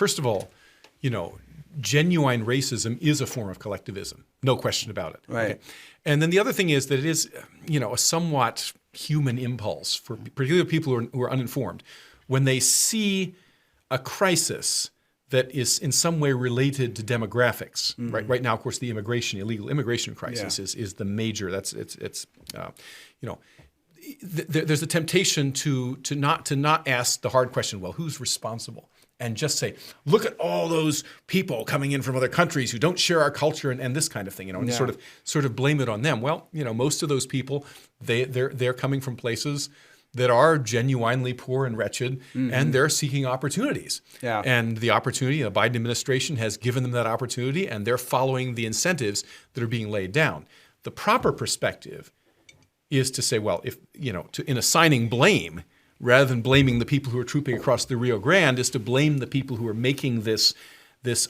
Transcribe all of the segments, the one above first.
first of all, genuine racism is a form of collectivism, no question about it. Right. Okay? And then the other thing is that it is, a somewhat human impulse for particularly people who are uninformed. When they see a crisis that is in some way related to demographics, right now, of course, the illegal immigration crisis is the major. There's a temptation to not ask the hard question. Well, who's responsible? And just say, look at all those people coming in from other countries who don't share our culture and this kind of thing, and sort of blame it on them. Well, most of those people, they're coming from places that are genuinely poor and wretched, and they're seeking opportunities. Yeah. And the opportunity, the Biden administration has given them that opportunity, and they're following the incentives that are being laid down. The proper perspective is to say, well, in assigning blame, rather than blaming the people who are trooping across the Rio Grande, is to blame the people who are making this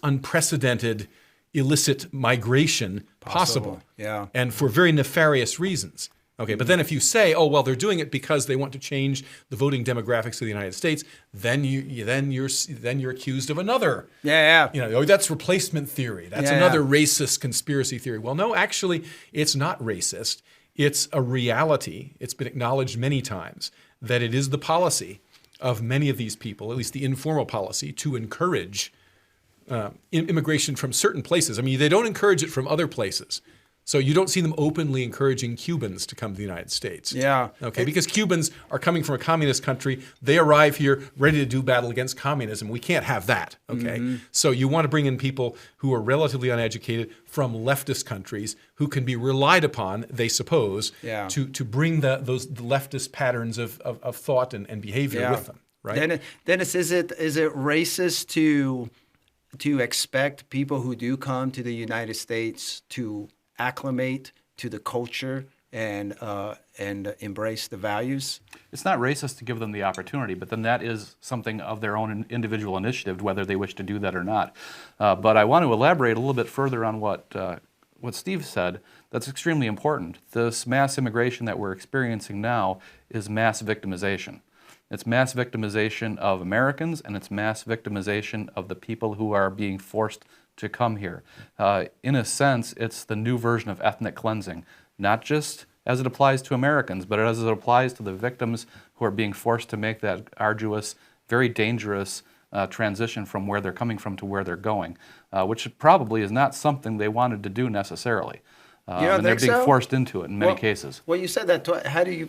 unprecedented illicit migration possible. Yeah. And for very nefarious reasons. Okay, but then if you say, oh, well, they're doing it because they want to change the voting demographics of the United States, then you're accused of another. That's replacement theory. That's another racist conspiracy theory. Well, no, actually, it's not racist. It's a reality. It's been acknowledged many times that it is the policy of many of these people, at least the informal policy, to encourage immigration from certain places. I mean, they don't encourage it from other places. So you don't see them openly encouraging Cubans to come to the United States. Yeah. Okay, because Cubans are coming from a communist country. They arrive here ready to do battle against communism. We can't have that. Okay. So you want to bring in people who are relatively uneducated from leftist countries who can be relied upon, they suppose, to bring the leftist patterns of thought and behavior with them. Right. Dennis, is it racist to expect people who do come to the United States to acclimate to the culture and embrace the values? It's not racist to give them the opportunity, but then that is something of their own individual initiative, whether they wish to do that or not. But I want to elaborate a little bit further on what Steve said. That's extremely important. This mass immigration that we're experiencing now is mass victimization. It's mass victimization of Americans, and it's mass victimization of the people who are being forced to come here. In a sense, it's the new version of ethnic cleansing, not just as it applies to Americans, but as it applies to the victims who are being forced to make that arduous, very dangerous transition from where they're coming from to where they're going, which probably is not something they wanted to do necessarily. And they're being forced into it in many cases. Well, you said that. How do you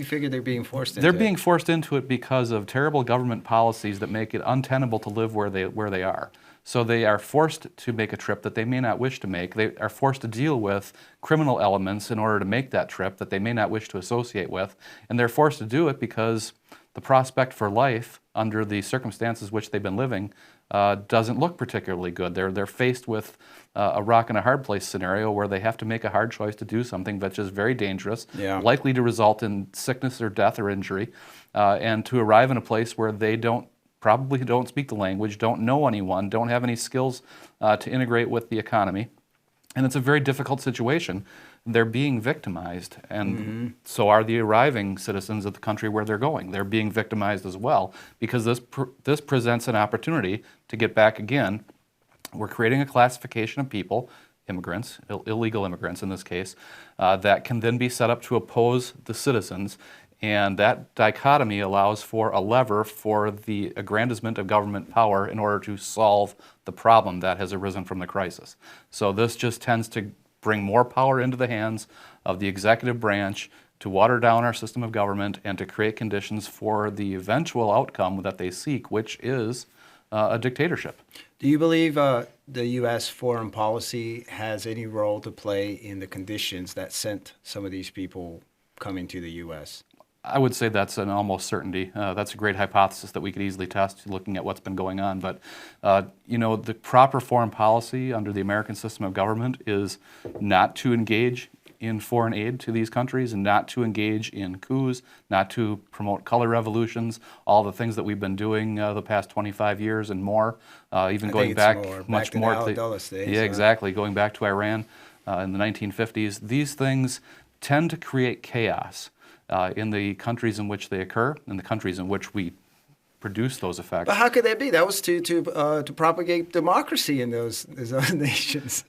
figure they're being forced into it? They're being forced into it because of terrible government policies that make it untenable to live where they are. So they are forced to make a trip that they may not wish to make. They are forced to deal with criminal elements in order to make that trip that they may not wish to associate with. And they're forced to do it because the prospect for life under the circumstances which they've been living doesn't look particularly good. They're faced with a rock and a hard place scenario where they have to make a hard choice to do something that's just very dangerous, likely to result in sickness or death or injury, and to arrive in a place where they probably don't speak the language, don't know anyone, don't have any skills to integrate with the economy. And it's a very difficult situation. They're being victimized, and so are the arriving citizens of the country where they're going. They're being victimized as well, because this presents an opportunity to get back again. We're creating a classification of people, immigrants, illegal immigrants in this case, that can then be set up to oppose the citizens. And that dichotomy allows for a lever for the aggrandizement of government power in order to solve the problem that has arisen from the crisis. So this just tends to bring more power into the hands of the executive branch to water down our system of government and to create conditions for the eventual outcome that they seek, which is a dictatorship. Do you believe the U.S. foreign policy has any role to play in the conditions that sent some of these people coming to the U.S.? I would say that's an almost certainty. That's a great hypothesis that we could easily test looking at what's been going on. But, the proper foreign policy under the American system of government is not to engage in foreign aid to these countries and not to engage in coups, not to promote color revolutions, all the things that we've been doing the past 25 years and more, even going back much more. Exactly, going back to Iran in the 1950s. These things tend to create chaos in the countries in which they occur, in the countries in which we produce those effects. But how could that be? That was to propagate democracy in those other nations.